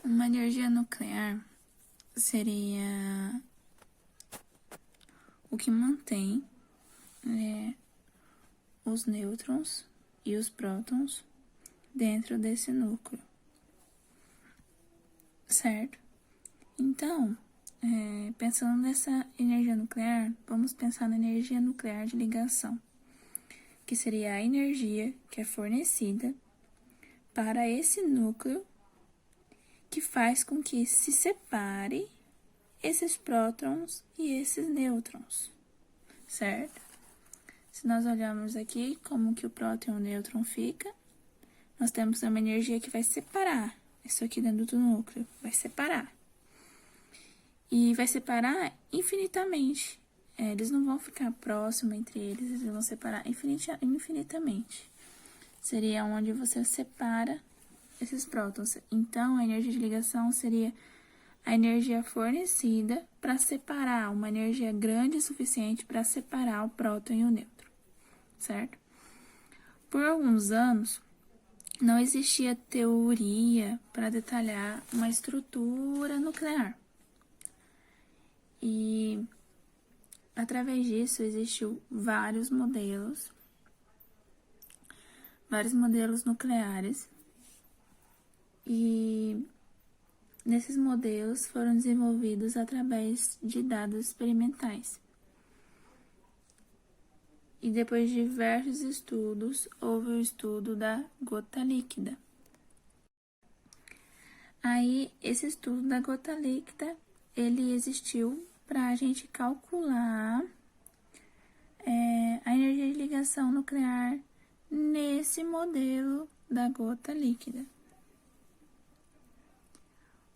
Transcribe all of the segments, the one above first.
Uma energia nuclear seria o que mantém os nêutrons e os prótons dentro desse núcleo, certo? Então, pensando nessa energia nuclear, vamos pensar na energia nuclear de ligação, que seria a energia que é fornecida para esse núcleo que faz com que se separe esses prótons e esses nêutrons, certo? Se nós olharmos aqui como que o próton e o nêutron fica, nós temos uma energia que vai separar isso aqui dentro do núcleo, vai separar. E vai separar infinitamente. Eles não vão ficar próximos entre eles vão separar infinitamente. Seria onde você separa esses prótons. Então, a energia de ligação seria a energia fornecida para separar, uma energia grande o suficiente para separar o próton e o nêutron, certo? Por alguns anos, não existia teoria para detalhar uma estrutura nuclear. E, através disso, existiu vários modelos nucleares. E nesses modelos foram desenvolvidos através de dados experimentais. E depois de diversos estudos, houve o estudo da gota líquida. Aí, esse estudo da gota líquida, ele existiu para a gente calcular a energia de ligação nuclear nesse modelo da gota líquida.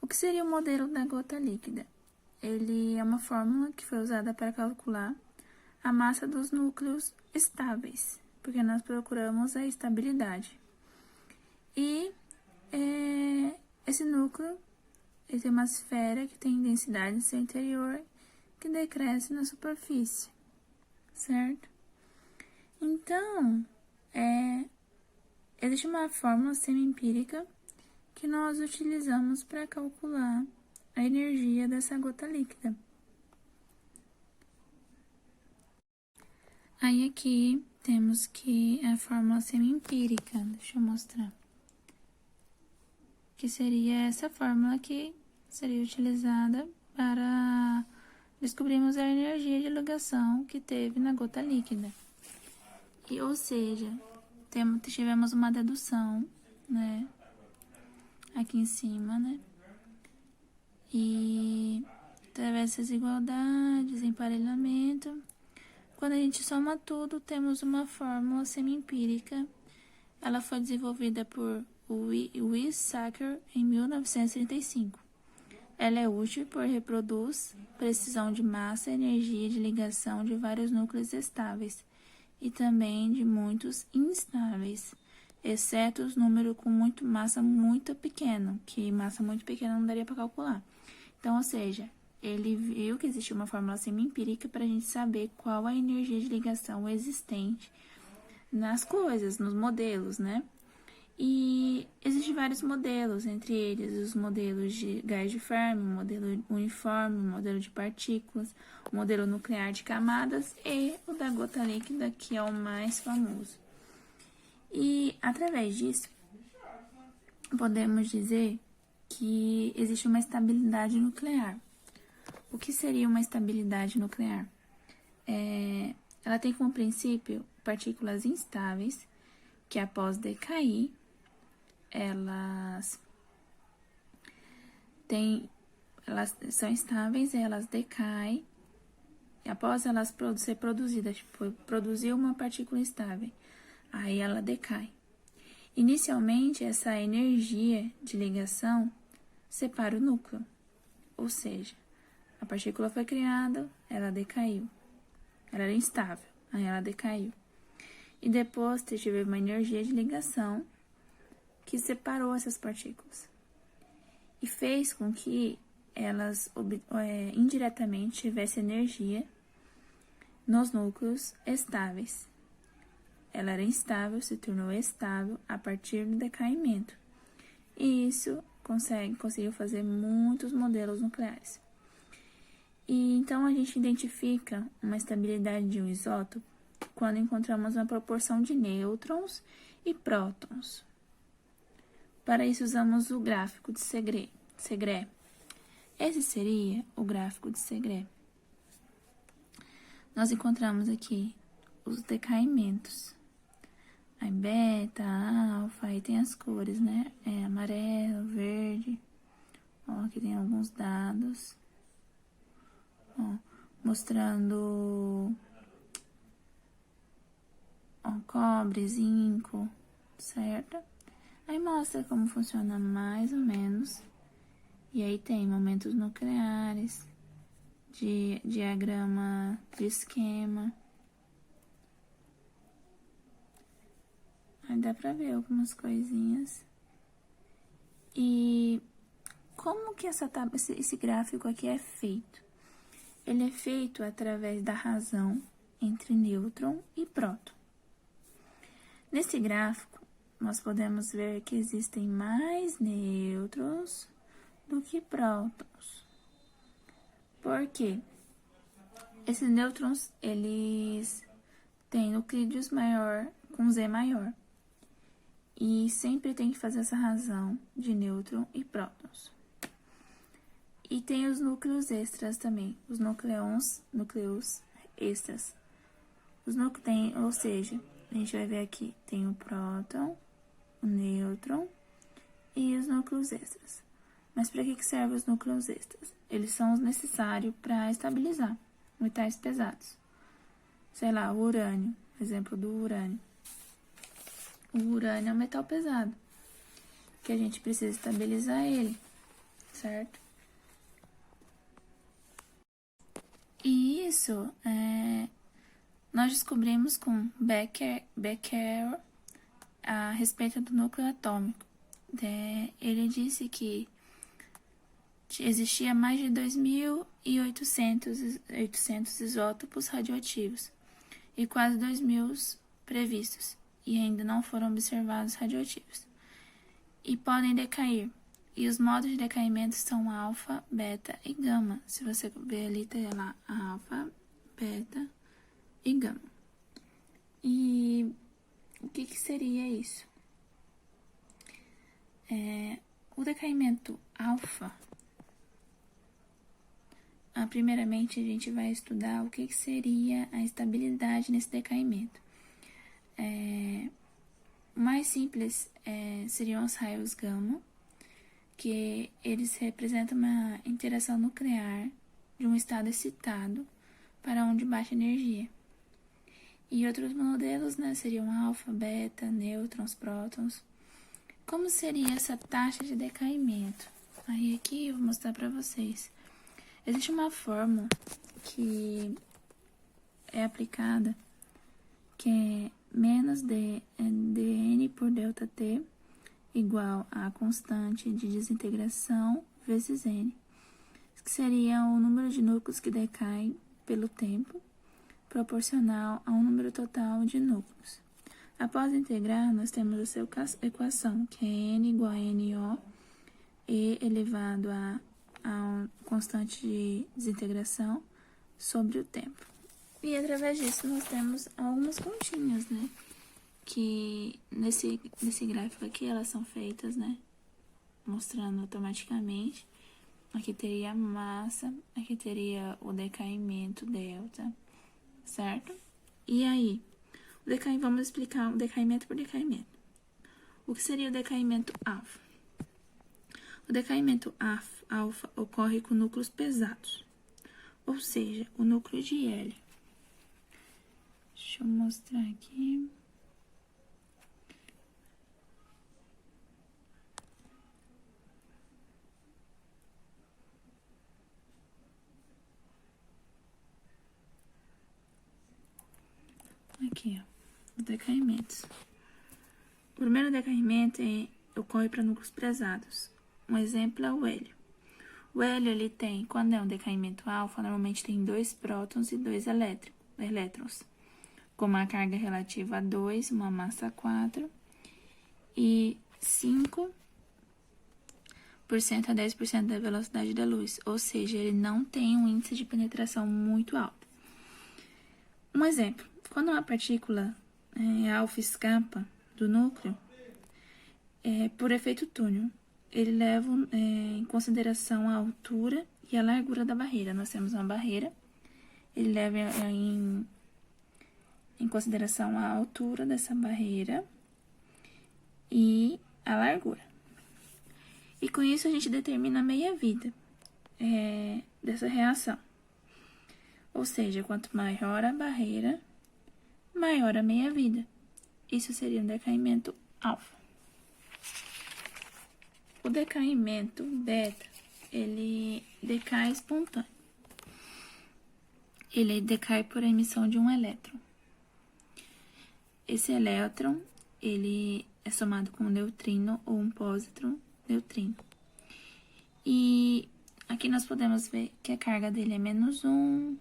O que seria o modelo da gota líquida? Ele é uma fórmula que foi usada para calcular a massa dos núcleos estáveis, porque nós procuramos a estabilidade. E esse núcleo ele tem uma esfera que tem densidade em seu interior que decresce na superfície, certo? Então, existe uma fórmula semi-empírica que nós utilizamos para calcular a energia dessa gota líquida. Aí aqui temos que a fórmula semi-empírica, deixa eu mostrar, que seria essa fórmula que seria utilizada para descobrirmos a energia de ligação que teve na gota líquida. Ou seja, tivemos uma dedução, né? Aqui em cima, né? E através dessas igualdades, emparelhamento, quando a gente soma tudo, temos uma fórmula semi-empírica. Ela foi desenvolvida por Weizsäcker em 1935. Ela é útil porque reproduz precisão de massa e energia de ligação de vários núcleos estáveis e também de muitos instáveis, exceto os números com massa muito pequena, que massa muito pequena não daria para calcular. Então, ou seja, ele viu que existia uma fórmula semi-empírica para a gente saber qual a energia de ligação existente nas coisas, nos modelos, né? E existem vários modelos, entre eles os modelos de gás de Fermi, o modelo uniforme, o modelo de partículas, o modelo nuclear de camadas e o da gota líquida, que é o mais famoso. E, através disso, podemos dizer que existe uma estabilidade nuclear. O que seria uma estabilidade nuclear? Ela tem como princípio partículas instáveis que, após decair, elas são estáveis, elas decaem, e após elas ser produzidas, tipo, produziu uma partícula estável, aí ela decai. Inicialmente, essa energia de ligação separa o núcleo, ou seja, a partícula foi criada, ela decaiu, ela era instável, aí ela decaiu. E depois teve uma energia de ligação que separou essas partículas e fez com que elas indiretamente tivessem energia nos núcleos estáveis. Ela era instável, se tornou estável a partir do decaimento. E isso conseguiu fazer muitos modelos nucleares. E então, a gente identifica uma estabilidade de um isótopo quando encontramos uma proporção de nêutrons e prótons. Para isso, usamos o gráfico de Segre. Esse seria o gráfico de Segre. Nós encontramos aqui os decaimentos. Aí, beta, alfa, aí tem as cores, né? Amarelo, verde. Ó, aqui tem alguns dados. Ó, mostrando cobre, zinco, certo? Aí mostra como funciona mais ou menos. E aí tem momentos nucleares, diagrama de esquema. Aí dá pra ver algumas coisinhas. E como que esse gráfico aqui é feito? Ele é feito através da razão entre nêutron e próton. Nesse gráfico, nós podemos ver que existem mais nêutrons do que prótons. Por quê? Esses nêutrons, eles têm nuclídeos maior com Z maior. E sempre tem que fazer essa razão de nêutron e prótons. E tem os núcleos extras também, os núcleos extras. Ou seja, a gente vai ver aqui, tem o próton, o nêutron e os núcleos extras. Mas para que servem os núcleos extras? Eles são os necessários para estabilizar metais pesados. Sei lá, o urânio, exemplo do urânio. O urânio é um metal pesado, que a gente precisa estabilizar ele, certo? E isso nós descobrimos com Becker a respeito do núcleo atômico. Ele disse que existia mais de 2.800 isótopos radioativos e quase 2.000 previstos, e ainda não foram observados radioativos, e podem decair. E os modos de decaimento são alfa, beta e gama. Se você ver ali, tem lá alfa, beta e gama. E o que seria isso? O decaimento alfa, primeiramente a gente vai estudar o que seria a estabilidade nesse decaimento. O mais simples seriam os raios gama, que eles representam uma interação nuclear de um estado excitado para um de baixa energia. E outros modelos, seriam alfa, beta, nêutrons, prótons. Como seria essa taxa de decaimento? Aí aqui eu vou mostrar para vocês. Existe uma fórmula que é aplicada, que é menos dN por ΔT igual a constante de desintegração vezes N, que seria o número de núcleos que decaem pelo tempo, proporcional ao número total de núcleos. Após integrar, nós temos essa equação, que é N igual a NO, E elevado a constante de desintegração sobre o tempo. E através disso nós temos algumas continhas, que nesse gráfico aqui elas são feitas, mostrando automaticamente. Aqui teria a massa, aqui teria o decaimento delta, certo? E aí, vamos explicar o decaimento por decaimento. O que seria o decaimento alfa? O decaimento alfa ocorre com núcleos pesados, ou seja, o núcleo de hélio. Deixa eu mostrar aqui. Aqui, ó, os decaиmentos. O primeiro decaimento ocorre para núcleos pesados. Um exemplo é o hélio. O hélio, ele tem, quando é um decaimento alfa, normalmente tem 2 prótons e 2 elétrons, com uma carga relativa a 2, uma massa 4, e 5 a 10% da velocidade da luz, ou seja, ele não tem um índice de penetração muito alto. Um exemplo, quando uma partícula alfa escapa do núcleo, por efeito túnel, ele leva em consideração a altura e a largura da barreira. Nós temos uma barreira, ele leva em consideração a altura dessa barreira e a largura. E com isso a gente determina a meia-vida dessa reação. Ou seja, quanto maior a barreira, maior a meia-vida. Isso seria um decaimento alfa. O decaimento beta, ele decai espontâneo. Ele decai por emissão de um elétron. Esse elétron, ele é somado com um neutrino ou um pósitron neutrino. E aqui nós podemos ver que a carga dele é -1,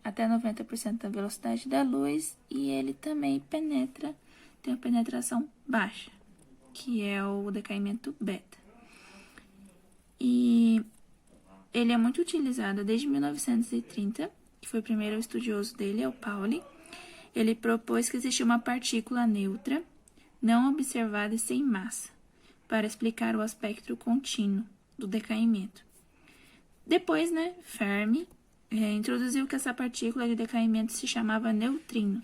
até 90% da velocidade da luz, e ele também penetra, tem uma penetração baixa, que é o decaimento beta. E ele é muito utilizado desde 1930, que foi o primeiro estudioso dele, é o Pauli. Ele propôs que existia uma partícula neutra, não observada e sem massa, para explicar o aspecto contínuo do decaimento. Depois, Fermi introduziu que essa partícula de decaimento se chamava neutrino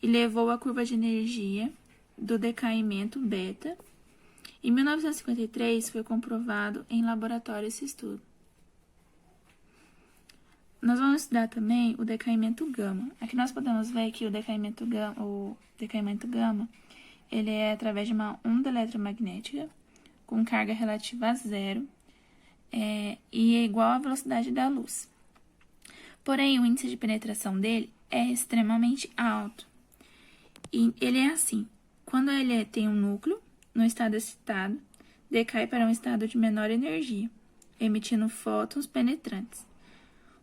e levou a curva de energia do decaimento beta. Em 1953, foi comprovado em laboratório esse estudo. Nós vamos estudar também o decaimento gama. Aqui nós podemos ver que o decaimento gama, ele é através de uma onda eletromagnética com carga relativa a zero e é igual à velocidade da luz. Porém, o índice de penetração dele é extremamente alto. E ele é assim: quando ele tem um núcleo, no estado excitado, decai para um estado de menor energia, emitindo fótons penetrantes,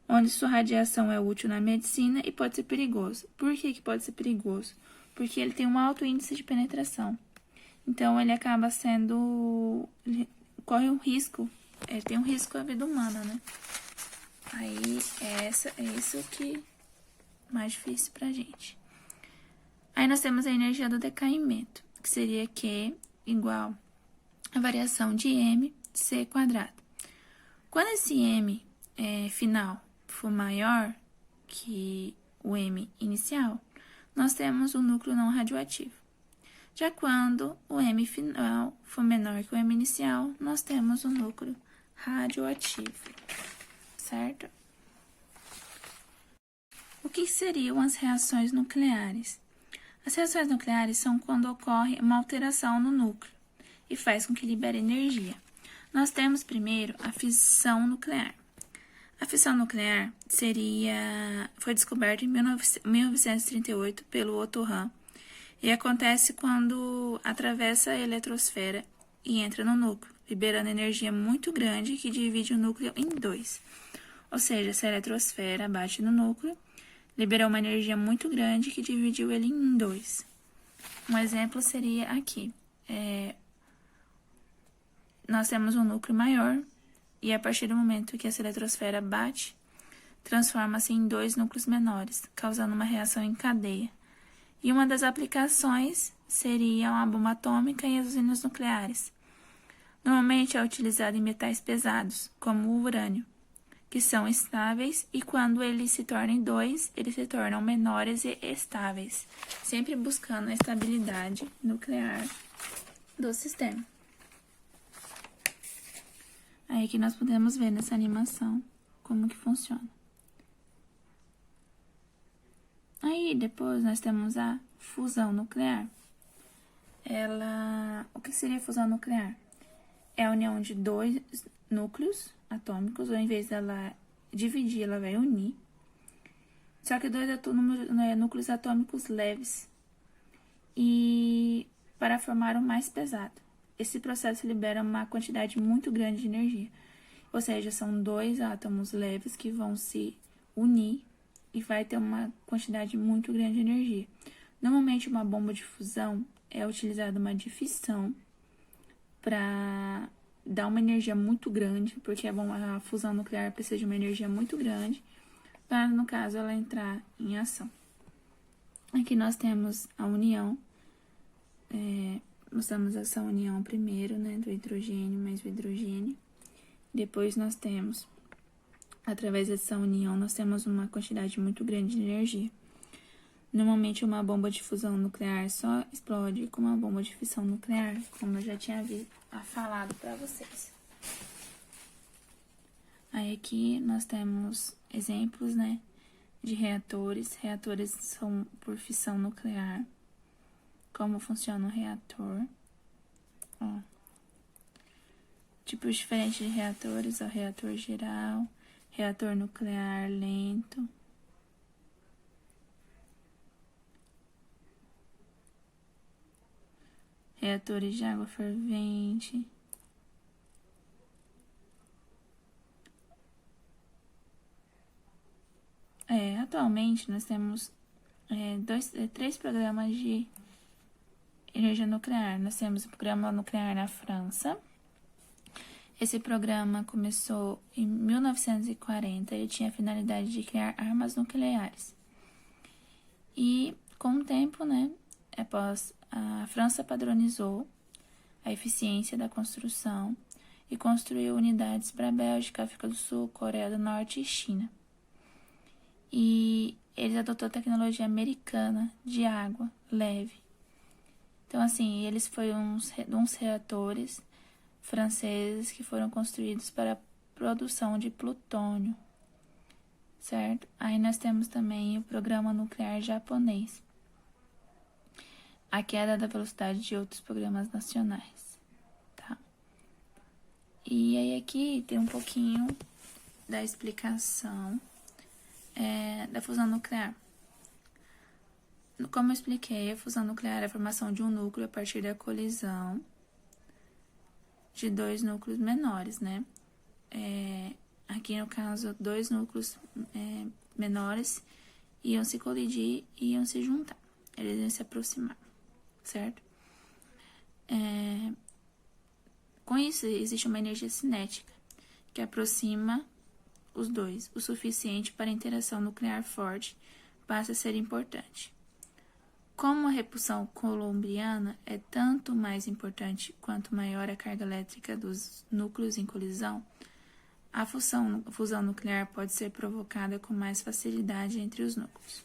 onde sua radiação é útil na medicina e pode ser perigoso. Por que pode ser perigoso? Porque ele tem um alto índice de penetração. Então, ele acaba sendo... ele corre um risco, tem um risco à vida humana, Aí, é isso que é mais difícil pra gente. Aí, nós temos a energia do decaimento, que seria Q igual a variação de mc². Quando esse m final for maior que o m inicial, nós temos o núcleo não radioativo. Já quando o m final for menor que o m inicial, nós temos o núcleo radioativo, certo? O que seriam as reações nucleares? As reações nucleares são quando ocorre uma alteração no núcleo e faz com que libere energia. Nós temos primeiro a fissão nuclear. A fissão nuclear foi descoberta em 1938 pelo Otto Hahn e acontece quando atravessa a eletrosfera e entra no núcleo, liberando energia muito grande que divide o núcleo em dois. Ou seja, se a eletrosfera bate no núcleo, liberou uma energia muito grande que dividiu ele em dois. Um exemplo seria aqui. Nós temos um núcleo maior e a partir do momento que essa eletrosfera bate, transforma-se em dois núcleos menores, causando uma reação em cadeia. E uma das aplicações seria a bomba atômica e as usinas nucleares. Normalmente é utilizado em metais pesados, como o urânio, que são estáveis e quando eles se tornam dois, eles se tornam menores e estáveis, sempre buscando a estabilidade nuclear do sistema. Aí que nós podemos ver nessa animação como que funciona. Aí depois nós temos a fusão nuclear. O que seria fusão nuclear? É a união de dois núcleos atômicos, ou em vez dela dividir, ela vai unir. Só que dois núcleos atômicos leves e para formar o mais pesado. Esse processo libera uma quantidade muito grande de energia. Ou seja, são dois átomos leves que vão se unir e vai ter uma quantidade muito grande de energia. Normalmente, uma bomba de fusão é utilizada uma de fissão para dá uma energia muito grande, porque a fusão nuclear precisa de uma energia muito grande para, no caso, ela entrar em ação. Aqui nós temos a união, mostramos essa união primeiro, né, do hidrogênio mais o hidrogênio. Depois nós temos, através dessa união, nós temos uma quantidade muito grande de energia. Normalmente, uma bomba de fusão nuclear só explode com uma bomba de fissão nuclear, como eu já tinha falado para vocês. Aí aqui nós temos exemplos, né, de reatores. Reatores são por fissão nuclear. Como funciona o reator. Ó. Tipos diferentes de reatores, ó, reator geral, reator nuclear lento. Reatores de água fervente. Atualmente nós temos 3 programas de energia nuclear. Nós temos o programa nuclear na França. Esse programa começou em 1940 e tinha a finalidade de criar armas nucleares. E com o tempo, né, após a França padronizou a eficiência da construção e construiu unidades para a Bélgica, África do Sul, Coreia do Norte e China. E eles adotou a tecnologia americana de água leve. Então, assim, eles foram uns reatores franceses que foram construídos para a produção de plutônio, certo? Aí nós temos também o programa nuclear japonês. A queda da velocidade de outros programas nacionais, tá? E aí aqui tem um pouquinho da explicação da fusão nuclear. Como eu expliquei, a fusão nuclear é a formação de um núcleo a partir da colisão de 2 núcleos menores, né? Aqui no caso, 2 núcleos menores iam se colidir e iam se juntar. Eles iam se aproximar, certo? Com isso, existe uma energia cinética que aproxima os dois, o suficiente para a interação nuclear forte passa a ser importante. Como a repulsão coulombiana é tanto mais importante quanto maior a carga elétrica dos núcleos em colisão, a fusão nuclear pode ser provocada com mais facilidade entre os núcleos.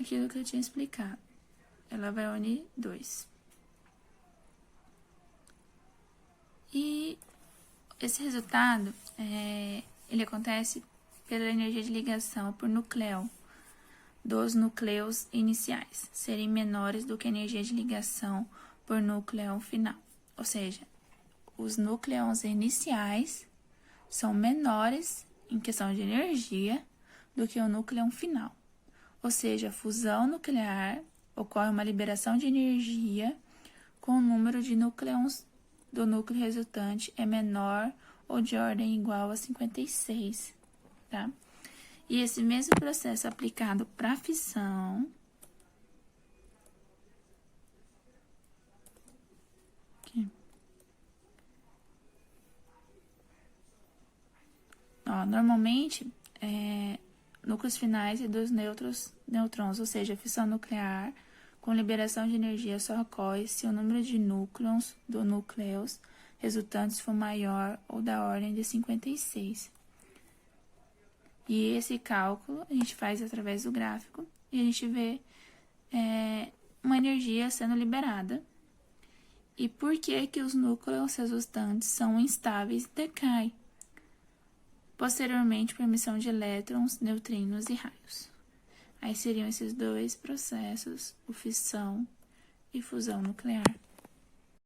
Aquilo que eu tinha explicado. Ela vai unir 2. E esse resultado, ele acontece pela energia de ligação por núcleo dos núcleos iniciais serem menores do que a energia de ligação por núcleo final. Ou seja, os núcleos iniciais são menores em questão de energia do que o núcleo final. Ou seja, a fusão nuclear ocorre uma liberação de energia com o número de núcleons do núcleo resultante é menor ou de ordem igual a 56, tá? E esse mesmo processo aplicado para a fissão, aqui. Normalmente, núcleos finais e 2 nêutrons, ou seja, a fissão nuclear com liberação de energia só ocorre se o número de núcleos do núcleos resultantes for maior ou da ordem de 56. E esse cálculo a gente faz através do gráfico e a gente vê uma energia sendo liberada. E por que os núcleos resultantes são instáveis e decaem? Posteriormente, por emissão de elétrons, neutrinos e raios. Aí seriam esses 2 processos, o fissão e fusão nuclear.